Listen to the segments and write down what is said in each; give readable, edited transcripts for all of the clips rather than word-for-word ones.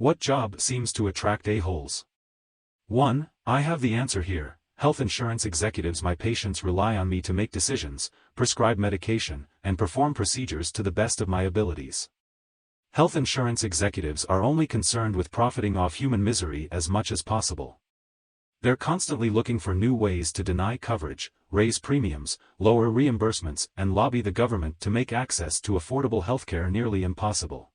What job seems to attract a-holes? 1. I have the answer here. Health insurance executives. My patients rely on me to make decisions, prescribe medication, and perform procedures to the best of my abilities. Health insurance executives are only concerned with profiting off human misery as much as possible. They're constantly looking for new ways to deny coverage, raise premiums, lower reimbursements, and lobby the government to make access to affordable healthcare nearly impossible.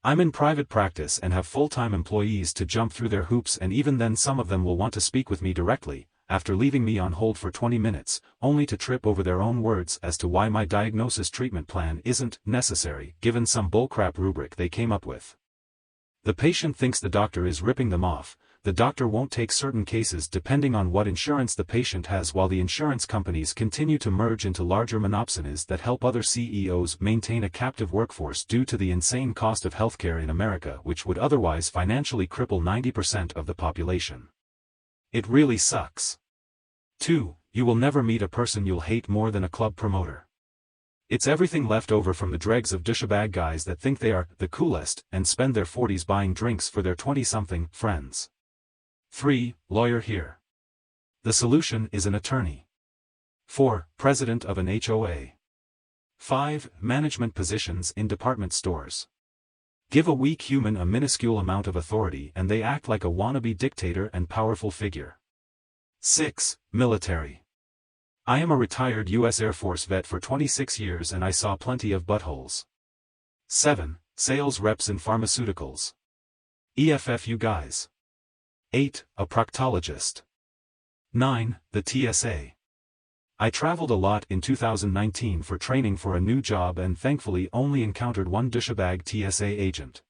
I'm in private practice and have full-time employees to jump through their hoops, and even then some of them will want to speak with me directly, after leaving me on hold for 20 minutes, only to trip over their own words as to why my diagnosis treatment plan isn't necessary, given some bullcrap rubric they came up with. The patient thinks the doctor is ripping them off. The doctor won't take certain cases depending on what insurance the patient has, while the insurance companies continue to merge into larger monopsonies that help other CEOs maintain a captive workforce due to the insane cost of healthcare in America, which would otherwise financially cripple 90% of the population. It really sucks. 2. You will never meet a person you'll hate more than a club promoter. It's everything left over from the dregs of douchebag guys that think they are the coolest and spend their 40s buying drinks for their 20-something friends. 3. Lawyer here. The solution is an attorney. 4. President of an HOA. 5. Management positions in department stores. Give a weak human a minuscule amount of authority and they act like a wannabe dictator and powerful figure. 6. Military. I am a retired U.S. Air Force vet for 26 years and I saw plenty of buttholes. 7. Sales reps in pharmaceuticals. EFF you guys. 8. A proctologist. 9. The TSA. I traveled a lot in 2019 for training for a new job and thankfully only encountered one douchebag TSA agent.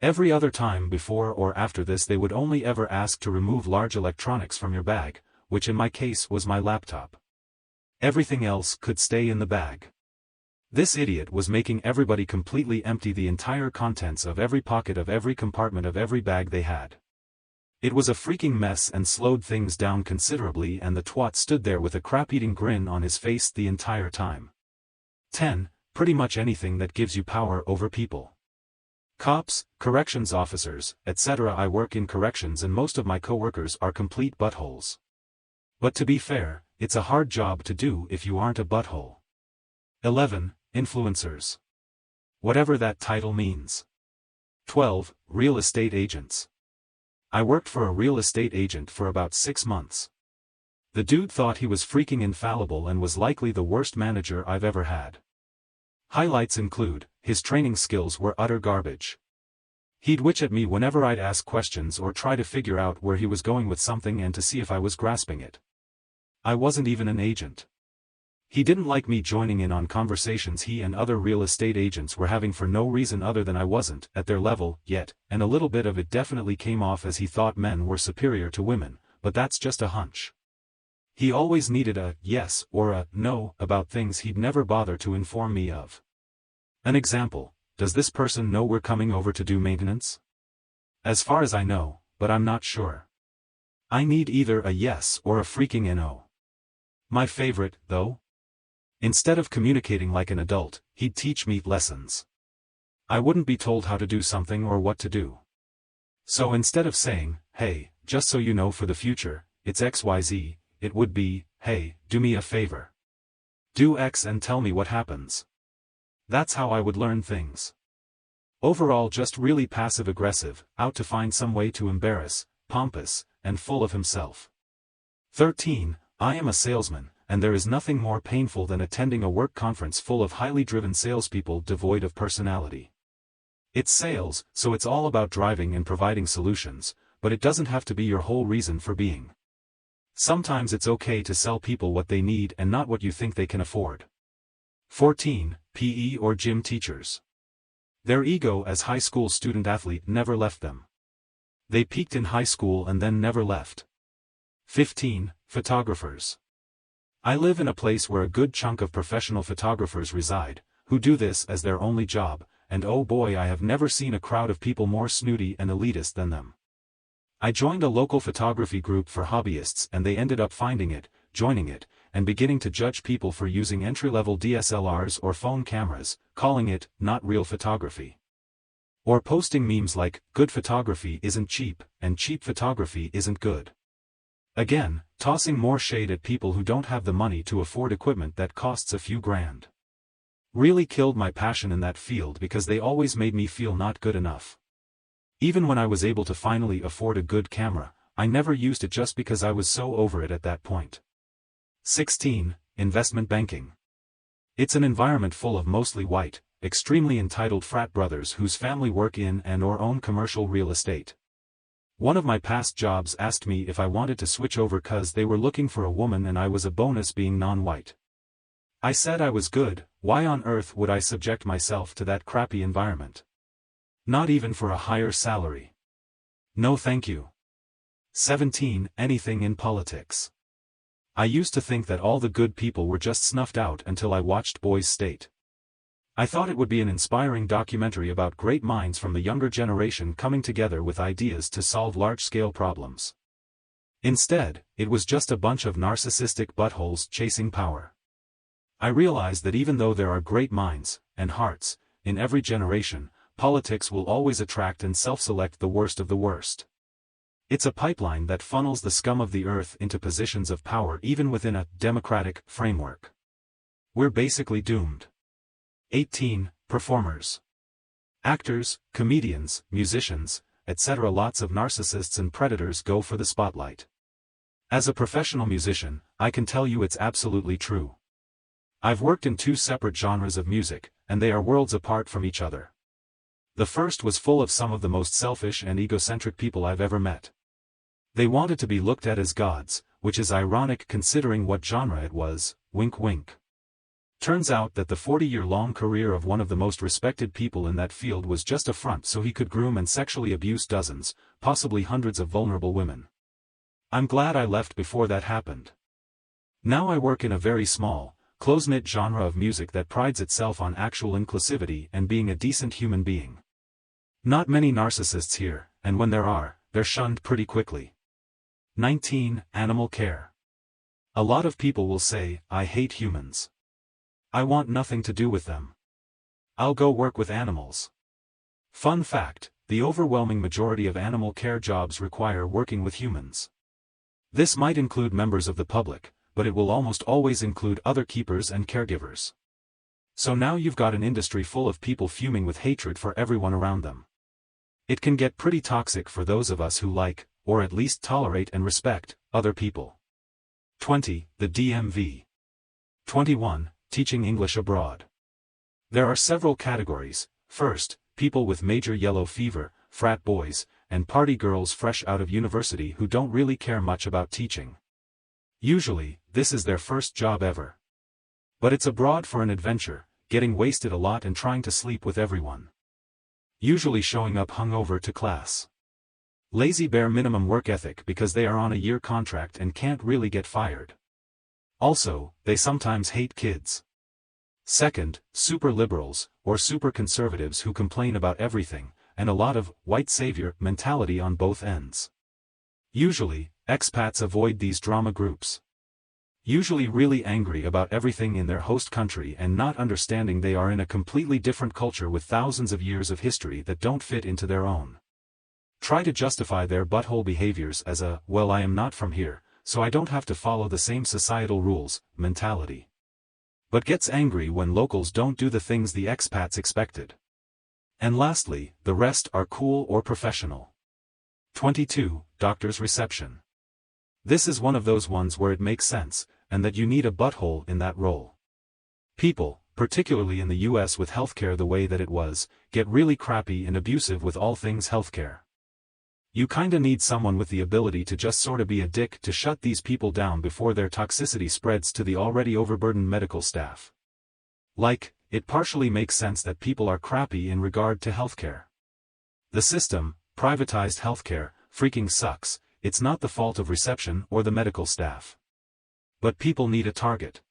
Every other time before or after this they would only ever ask to remove large electronics from your bag, which in my case was my laptop. Everything else could stay in the bag. This idiot was making everybody completely empty the entire contents of every pocket of every compartment of every bag they had. It was a freaking mess and slowed things down considerably, and the twat stood there with a crap-eating grin on his face the entire time. 10. Pretty much anything that gives you power over people. Cops, corrections officers, etc. I work in corrections and most of my coworkers are complete buttholes. But to be fair, it's a hard job to do if you aren't a butthole. 11. Influencers. Whatever that title means. 12. Real estate agents. I worked for a real estate agent for about 6 months. The dude thought he was freaking infallible and was likely the worst manager I've ever had. Highlights include, his training skills were utter garbage. He'd witch at me whenever I'd ask questions or try to figure out where he was going with something and to see if I was grasping it. I wasn't even an agent. He didn't like me joining in on conversations he and other real estate agents were having for no reason other than I wasn't at their level yet, and a little bit of it definitely came off as he thought men were superior to women, but that's just a hunch. He always needed a yes or a no about things he'd never bother to inform me of. An example, does this person know we're coming over to do maintenance? As far as I know, but I'm not sure. I need either a yes or a freaking no. My favorite, though? Instead of communicating like an adult, he'd teach me lessons. I wouldn't be told how to do something or what to do. So instead of saying, hey, just so you know for the future, it's XYZ, it would be, hey, do me a favor. Do X and tell me what happens. That's how I would learn things. Overall just really passive-aggressive, out to find some way to embarrass, pompous, and full of himself. 13. I am a salesman, and there is nothing more painful than attending a work conference full of highly driven salespeople devoid of personality. It's sales, so it's all about driving and providing solutions, but it doesn't have to be your whole reason for being. Sometimes it's okay to sell people what they need and not what you think they can afford. 14. PE or gym teachers. Their ego as high school student-athlete never left them. They peaked in high school and then never left. 15. Photographers. I live in a place where a good chunk of professional photographers reside, who do this as their only job, and oh boy, I have never seen a crowd of people more snooty and elitist than them. I joined a local photography group for hobbyists and they ended up finding it, joining it, and beginning to judge people for using entry-level DSLRs or phone cameras, calling it not real photography. Or posting memes like, good photography isn't cheap, and cheap photography isn't good. Again, tossing more shade at people who don't have the money to afford equipment that costs a few grand. Really killed my passion in that field because they always made me feel not good enough. Even when I was able to finally afford a good camera, I never used it just because I was so over it at that point. 16. Investment banking. It's an environment full of mostly white, extremely entitled frat brothers whose family work in and/or own commercial real estate. One of my past jobs asked me if I wanted to switch over cause they were looking for a woman and I was a bonus being non-white. I said I was good. Why on earth would I subject myself to that crappy environment? Not even for a higher salary. No thank you. 17. Anything in politics. I used to think that all the good people were just snuffed out until I watched Boys State. I thought it would be an inspiring documentary about great minds from the younger generation coming together with ideas to solve large-scale problems. Instead, it was just a bunch of narcissistic buttholes chasing power. I realized that even though there are great minds, and hearts, in every generation, politics will always attract and self-select the worst of the worst. It's a pipeline that funnels the scum of the earth into positions of power even within a democratic framework. We're basically doomed. 18. Performers. Actors, comedians, musicians, etc. Lots of narcissists and predators go for the spotlight. As a professional musician, I can tell you it's absolutely true. I've worked in two separate genres of music, and they are worlds apart from each other. The first was full of some of the most selfish and egocentric people I've ever met. They wanted to be looked at as gods, which is ironic considering what genre it was, wink wink. Turns out that the 40-year-long career of one of the most respected people in that field was just a front so he could groom and sexually abuse dozens, possibly hundreds of vulnerable women. I'm glad I left before that happened. Now I work in a very small, close-knit genre of music that prides itself on actual inclusivity and being a decent human being. Not many narcissists here, and when there are, they're shunned pretty quickly. 19. Animal care. A lot of people will say, I hate humans. I want nothing to do with them. I'll go work with animals. Fun fact, the overwhelming majority of animal care jobs require working with humans. This might include members of the public, but it will almost always include other keepers and caregivers. So now you've got an industry full of people fuming with hatred for everyone around them. It can get pretty toxic for those of us who like, or at least tolerate and respect, other people. 20. The DMV. 21. Teaching English abroad. There are several categories. First, people with major yellow fever, frat boys, and party girls fresh out of university who don't really care much about teaching. Usually, this is their first job ever. But it's abroad for an adventure, getting wasted a lot and trying to sleep with everyone. Usually showing up hungover to class. Lazy bare minimum work ethic because they are on a year contract and can't really get fired. Also, they sometimes hate kids. Second, super liberals, or super conservatives who complain about everything, and a lot of white savior mentality on both ends. Usually, expats avoid these drama groups. Usually really angry about everything in their host country and not understanding they are in a completely different culture with thousands of years of history that don't fit into their own. Try to justify their butthole behaviors as a, well, I am not from here, so I don't have to follow the same societal rules, mentality. But gets angry when locals don't do the things the expats expected. And lastly, the rest are cool or professional. 22. Doctor's reception. This is one of those ones where it makes sense, and that you need a butthole in that role. People, particularly in the US with healthcare the way that it was, get really crappy and abusive with all things healthcare. You kinda need someone with the ability to just sorta be a dick to shut these people down before their toxicity spreads to the already overburdened medical staff. Like, it partially makes sense that people are crappy in regard to healthcare. The system, privatized healthcare, freaking sucks. It's not the fault of reception or the medical staff. But people need a target.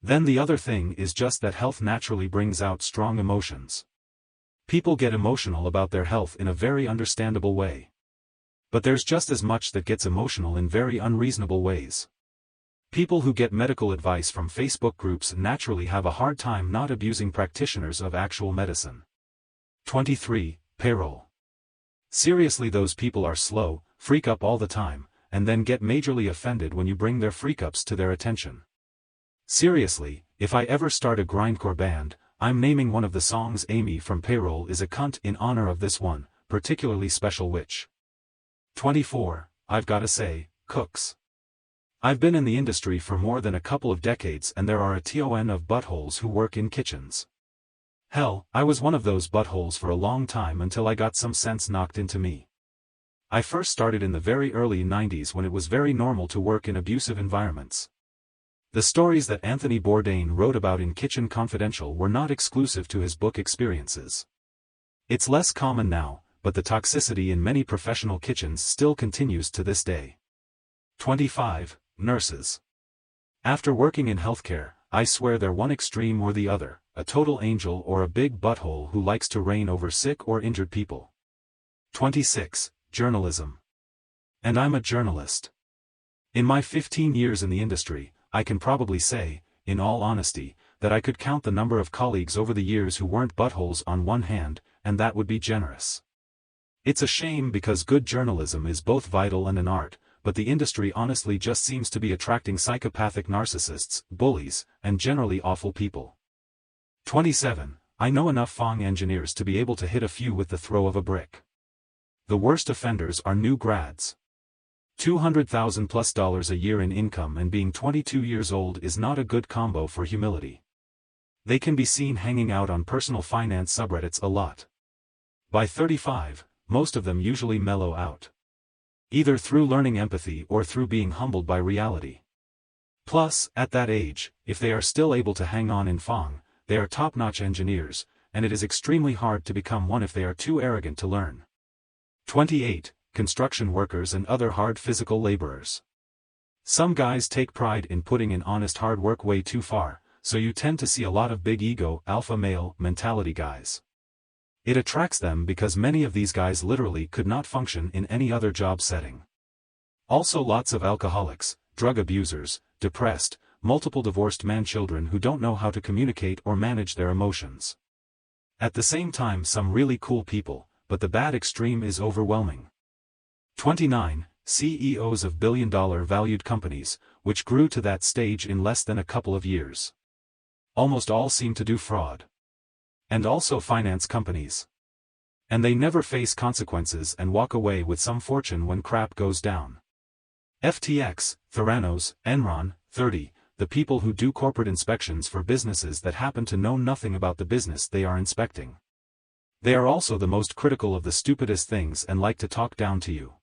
Then the other thing is just that health naturally brings out strong emotions. People get emotional about their health in a very understandable way. But there's just as much that gets emotional in very unreasonable ways. People who get medical advice from Facebook groups naturally have a hard time not abusing practitioners of actual medicine. 23. payroll. Seriously, those people are slow, freak up all the time, and then get majorly offended when you bring their freak-ups to their attention. Seriously, if I ever start a grindcore band, I'm naming one of the songs Amy from Payroll is a cunt in honor of this one, particularly special witch. 24. I've gotta say, cooks. I've been in the industry for more than a couple of decades and there are a ton of buttholes who work in kitchens. Hell, I was one of those buttholes for a long time until I got some sense knocked into me. I first started in the very early 90s when it was very normal to work in abusive environments. The stories that Anthony Bourdain wrote about in Kitchen Confidential were not exclusive to his book experiences. It's less common now, but the toxicity in many professional kitchens still continues to this day. 25. Nurses. After working in healthcare, I swear they're one extreme or the other, a total angel or a big butthole who likes to reign over sick or injured people. 26. Journalism. And I'm a journalist. In my 15 years in the industry, I can probably say, in all honesty, that I could count the number of colleagues over the years who weren't buttholes on one hand, and that would be generous. It's a shame because good journalism is both vital and an art, but the industry honestly just seems to be attracting psychopathic narcissists, bullies, and generally awful people. 27. I know enough FONG engineers to be able to hit a few with the throw of a brick. The worst offenders are new grads. $200,000+ a year in income and being 22 years old is not a good combo for humility. They can be seen hanging out on personal finance subreddits a lot. By 35, most of them usually mellow out. Either through learning empathy or through being humbled by reality. Plus, at that age, if they are still able to hang on in FONG, they are top-notch engineers, and it is extremely hard to become one if they are too arrogant to learn. 28. Construction workers and other hard physical laborers. Some guys take pride in putting in honest hard work way too far, so you tend to see a lot of big ego, alpha male mentality guys. It attracts them because many of these guys literally could not function in any other job setting. Also lots of alcoholics, drug abusers, depressed, multiple divorced man-children who don't know how to communicate or manage their emotions. At the same time some really cool people, but the bad extreme is overwhelming. 29. CEOs of billion-dollar valued companies, which grew to that stage in less than a couple of years. Almost all seem to do fraud. And also finance companies. And they never face consequences and walk away with some fortune when crap goes down. FTX, Theranos, Enron, 30, the people who do corporate inspections for businesses that happen to know nothing about the business they are inspecting. They are also the most critical of the stupidest things and like to talk down to you.